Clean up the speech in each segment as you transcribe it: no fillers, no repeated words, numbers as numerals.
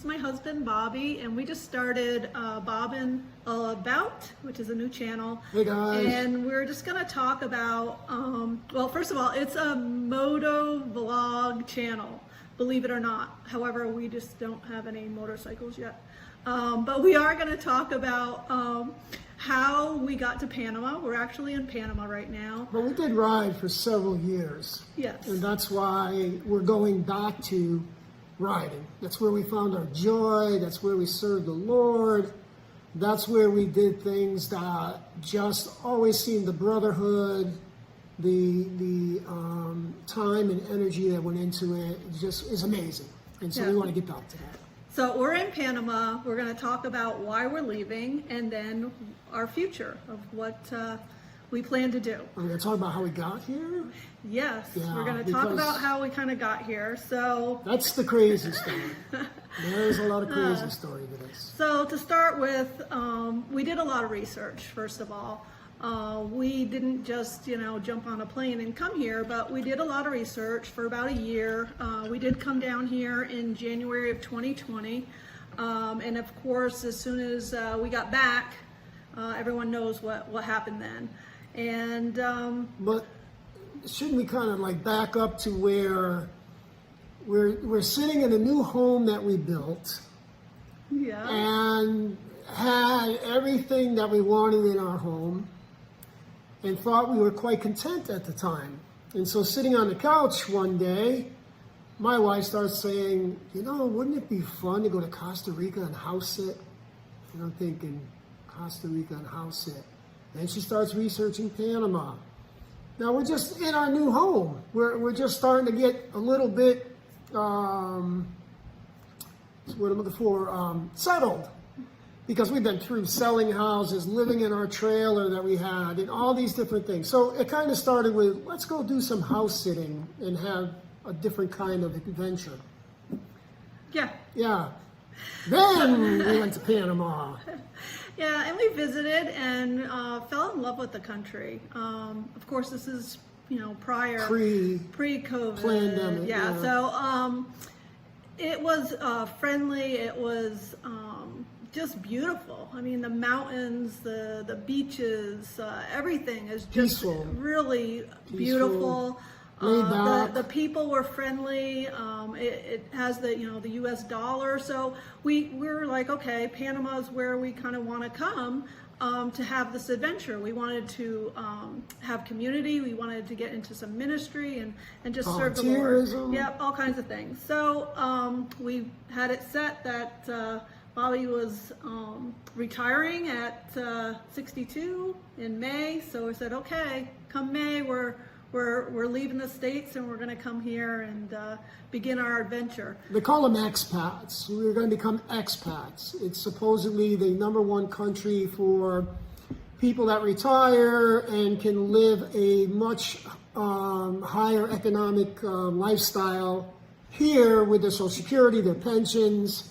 is my husband, Bobby, and we just started Bobin About, which is a new channel. Hey guys. And we're just going to talk about, well, first of all, it's a motovlog channel, believe it or not. However, we just don't have any motorcycles yet. But we are going to talk about how we got to Panama. We're actually in Panama right now. But we did ride for several years. Yes. And that's why we're going back to riding. That's where we found our joy. That's where we served the Lord. That's where we did things that just always seemed the brotherhood, the time and energy that went into it just is amazing. And so we want to get back to that. So we're in Panama. We're going to talk about why we're leaving and then our future of what we plan to do. We're going to talk about how we got here. Yes, Yeah, we're going to talk about how we kind of got here. So that's the crazy story. There's a lot of crazy story to this. So to start with, we did a lot of research, first of all. We didn't just, jump on a plane and come here, but we did a lot of research for about a year. We did come down here in January of 2020. And of course, as soon as we got back, everyone knows what happened then. And but shouldn't we kind of like back up to where we're sitting in a new home that we built, yeah, and had everything that we wanted in our home, and thought we were quite content at the time. And so sitting on the couch one day, my wife starts saying, wouldn't it be fun to go to Costa Rica and house sit? And I'm thinking, Costa Rica and house sit. Then she starts researching Panama. Now we're just in our new home. We're just starting to get a little bit, what I'm looking for, settled. Because we've been through selling houses, living in our trailer that we had, and all these different things. So it kind of started with, let's go do some house sitting and have a different kind of adventure. yeah. Yeah. Then we went to Panama. Yeah, and we visited and fell in love with the country. Of course, this is, prior pre-COVID. Pandemic. Yeah. So it was friendly. It was just beautiful. I mean, the mountains, the beaches, everything is just Peaceful. Really beautiful. The people were friendly. It has the the U.S. dollar, so we're like, okay, Panama is where we kind of want to come to have this adventure. We wanted to have community. We wanted to get into some ministry and just serve the Lord. Yeah, all kinds of things. So we had it set that Bobby was retiring at 62 in May. So we said, okay, come May, we're leaving the States and we're going to come here and begin our adventure. They call them expats. We're going to become expats. It's supposedly the #1 country for people that retire and can live a much higher economic lifestyle here with their Social Security, their pensions.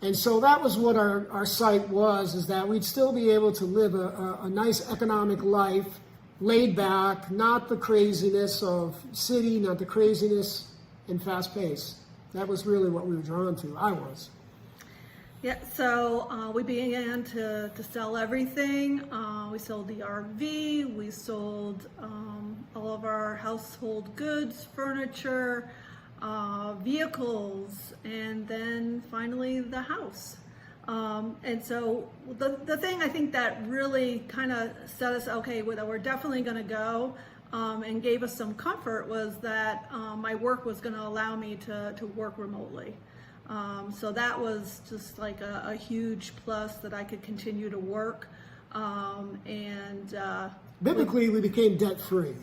And so that was what our site was, is that we'd still be able to live a nice economic life, laid back, not the craziness of city, not the craziness and fast pace. That was really what we were drawn to. I was. Yeah, so we began to sell everything. We sold the RV, we sold all of our household goods, furniture, vehicles, and then finally the house. And so the thing I think that really kind of set us, okay, that we're definitely going to go and gave us some comfort was that my work was going to allow me to work remotely. So that was just like a huge plus, that I could continue to work. Biblically, we became debt-free.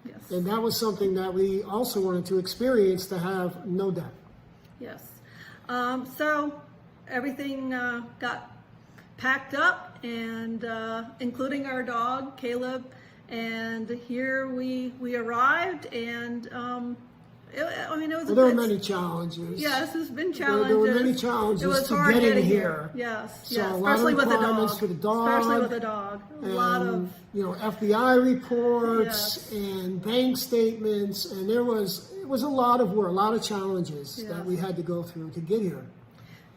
Yes. And that was something that we also wanted to experience, to have no debt. Yes. So everything got packed up, and including our dog, Caleb. And here we arrived, and it was. Well, there were many challenges. Yes, there's been challenges. There were many challenges it was to hard getting here. Yes, So yes, a lot especially of with the requirements dog. for the dog. Especially with the dog. A lot of FBI reports Yes. and bank statements, and it was a lot of work, a lot of challenges Yes. that we had to go through to get here.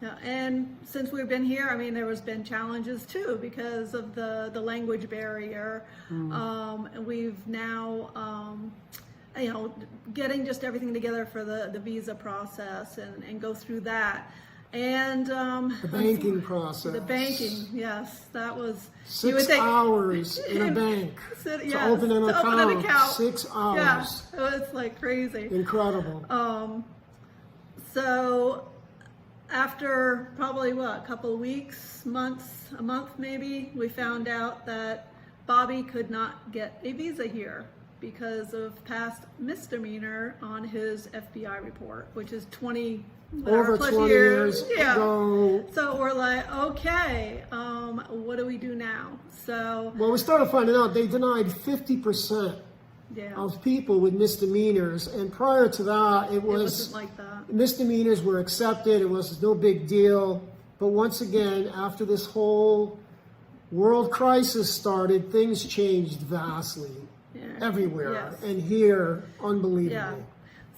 Yeah, and since we've been here, I mean, there has been challenges too because of the language barrier. And we've now, you know, getting just everything together for the visa process and go through that. And the banking process. The banking, yes, that was 6 hours in a bank to open an account. 6 hours. Yeah, it was like crazy. Incredible. So after probably a couple of weeks, a month maybe, we found out that Bobby could not get a visa here because of past misdemeanor on his FBI report, which is 20 over plus 20 years ago. So we're like, okay, what do we do now? So well, we started finding out they denied 50% of people with misdemeanors, and prior to that, it wasn't like that. Misdemeanors were accepted; it was no big deal. But once again, after this whole world crisis started, things changed vastly everywhere, and here, unbelievably. Yeah.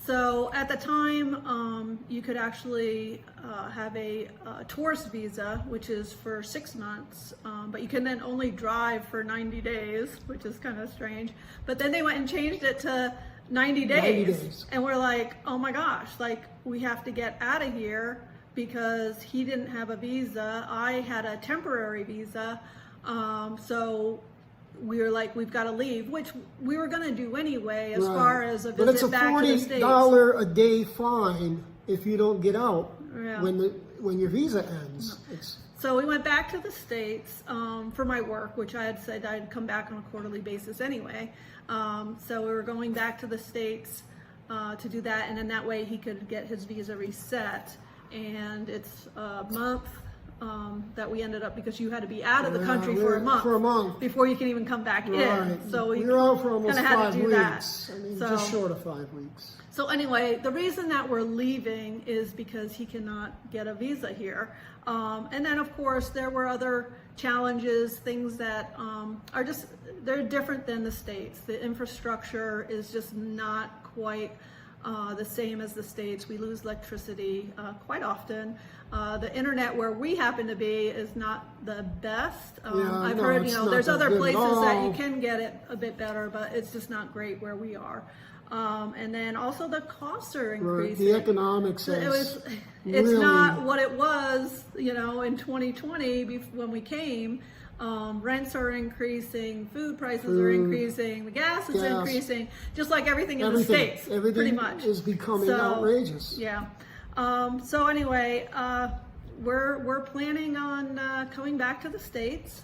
So at the time, you could actually have a tourist visa, which is for 6 months, but you can then only drive for 90 days, which is kind of strange. But then they went and changed it to 90 days. And we're like, oh my gosh, like we have to get out of here because he didn't have a visa. I had a temporary visa. So we were like, we've got to leave, which we were going to do anyway, as far as a visit back to the States. But it's a $40 a day fine if you don't get out when your visa ends. So we went back to the States for my work, which I had said I'd come back on a quarterly basis anyway. So we were going back to the States to do that, and then that way he could get his visa reset. And it's a month that we ended up, because you had to be out of the country for a month before you can even come back in. So we were out for almost had 5 to do weeks. that. I mean, just short of 5 weeks. So anyway, the reason that we're leaving is because he cannot get a visa here. And then of course there were other challenges, things that are just, they're different than the States. The infrastructure is just not quite the same as the States. We lose electricity quite often. The internet where we happen to be is not the best. I've heard, there's other places that you can get it a bit better, but it's just not great where we are. And then also the costs are increasing. The economics it's not what it was, in 2020 when we came. Rents are increasing, food prices are increasing, the gas is increasing, just like everything in the States, pretty much. Everything is becoming outrageous. Yeah. So anyway, we're planning on coming back to the States,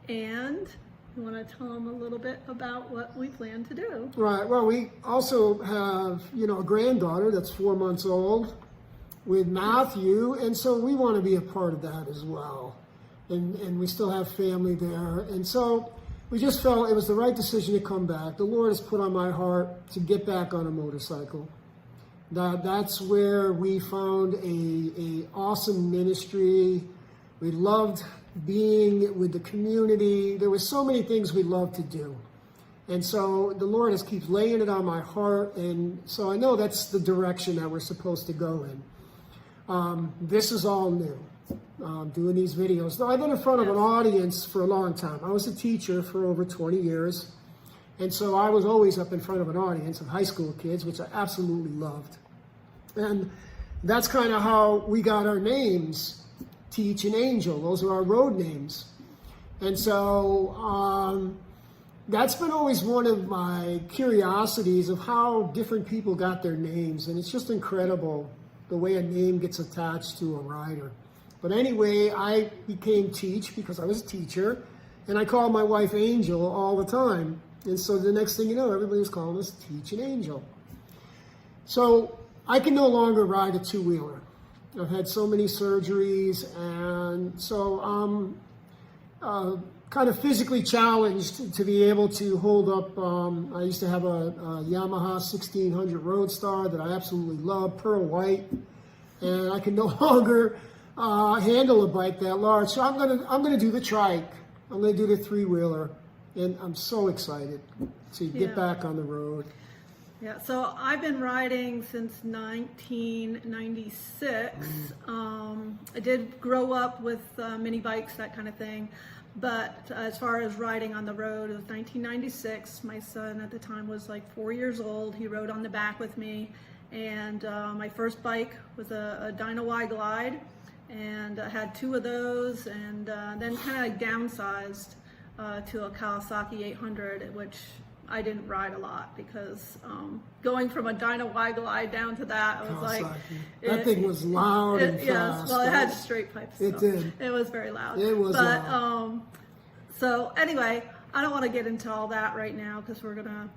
and you want to tell them a little bit about what we plan to do? Right. Well, we also have, a granddaughter that's 4 months old with Matthew, and so we want to be a part of that as well. And we still have family there. And so we just felt it was the right decision to come back. The Lord has put on my heart to get back on a motorcycle. That's where we found a awesome ministry. We loved being with the community. There were so many things we loved to do. And so the Lord just keeps laying it on my heart. And so I know that's the direction that we're supposed to go in. This is all new. Doing these videos. Though I've been in front of an audience for a long time. I was a teacher for over 20 years. And so I was always up in front of an audience of high school kids, which I absolutely loved. And that's kind of how we got our names, Teach and Angel. Those are our road names. And so that's been always one of my curiosities of how different people got their names. And it's just incredible the way a name gets attached to a rider. But anyway, I became Teach because I was a teacher, and I called my wife Angel all the time. And so the next thing you know, everybody was calling us Teach and Angel. So I can no longer ride a two-wheeler. I've had so many surgeries, and so I'm kind of physically challenged to be able to hold up. I used to have a Yamaha 1600 Roadstar that I absolutely love, pearl white, and I can no longer handle a bike that large. So I'm gonna do the trike. I'm gonna do the three-wheeler, and I'm so excited to get back on the road. Yeah, so I've been riding since 1996. I did grow up with mini bikes, that kind of thing. But as far as riding on the road, it was 1996. My son at the time was like 4 years old. He rode on the back with me. And my first bike was a Dyna Y Glide. And I had 2 of those, and then kind of downsized to a Kawasaki 800, which I didn't ride a lot because going from a Dyna Y Glide down to that, I was Kawasaki. like, That thing was loud and fast. Yes, well, it had straight pipes. It did. It was very loud. It was loud. So anyway, I don't want to get into all that right now because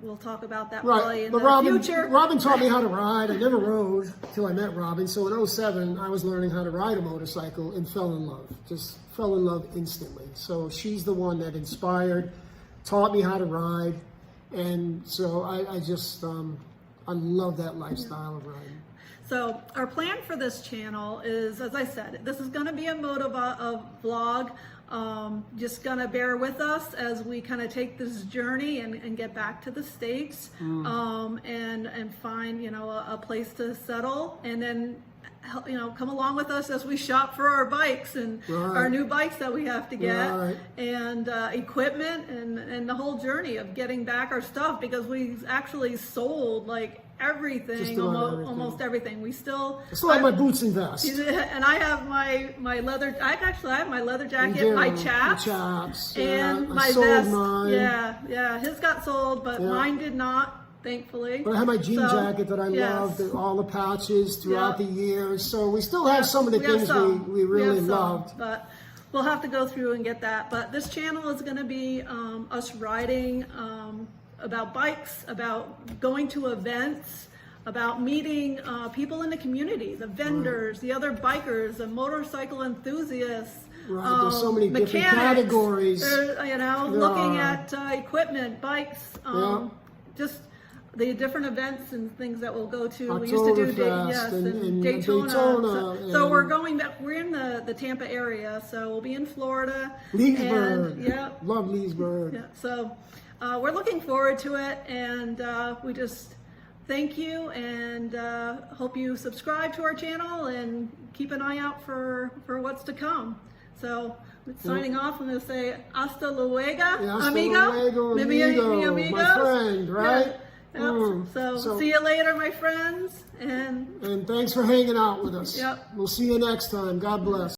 we'll talk about that Right, probably in but the future. Robin taught me how to ride. I never rode till I met Robin. So in 2007, I was learning how to ride a motorcycle and fell in love. Just fell in love instantly. So she's the one that inspired, taught me how to ride. And so I just, I love that lifestyle of riding. So our plan for this channel is, as I said, this is going to be a motovlog. Just gonna bear with us as we kind of take this journey and get back to the States, and find, you know, a place to settle, and then, you know, come along with us as we shop for our bikes and our new bikes that we have to get, and equipment, and the whole journey of getting back our stuff, because we actually sold like everything, almost everything. We still have my boots and vest, and I have my leather. I have my leather jacket, my chaps, and my vest. Mine. Yeah, his got sold, but mine did not, thankfully. But I have my jean jacket that I loved, and all the patches throughout the years. So we still have some of the things we really loved. But we'll have to go through and get that. But this channel is going to be us riding, about bikes, about going to events, about meeting people in the community, the vendors, the other bikers, the motorcycle enthusiasts. Right, there's so many different categories. You know, looking at equipment, bikes, just the different events and things that we'll go to. We used to do and Daytona. So we're going back. We're in the Tampa area, so we'll be in Florida. Leesburg. Love Leesburg. Yeah, so we're looking forward to it, and we just thank you, and hope you subscribe to our channel and keep an eye out for what's to come. So signing off, I'm going to say hasta luego, amigo. Mi amigo, my friend, right? So see you later, my friends, and thanks for hanging out with us. We'll see you next time. God bless.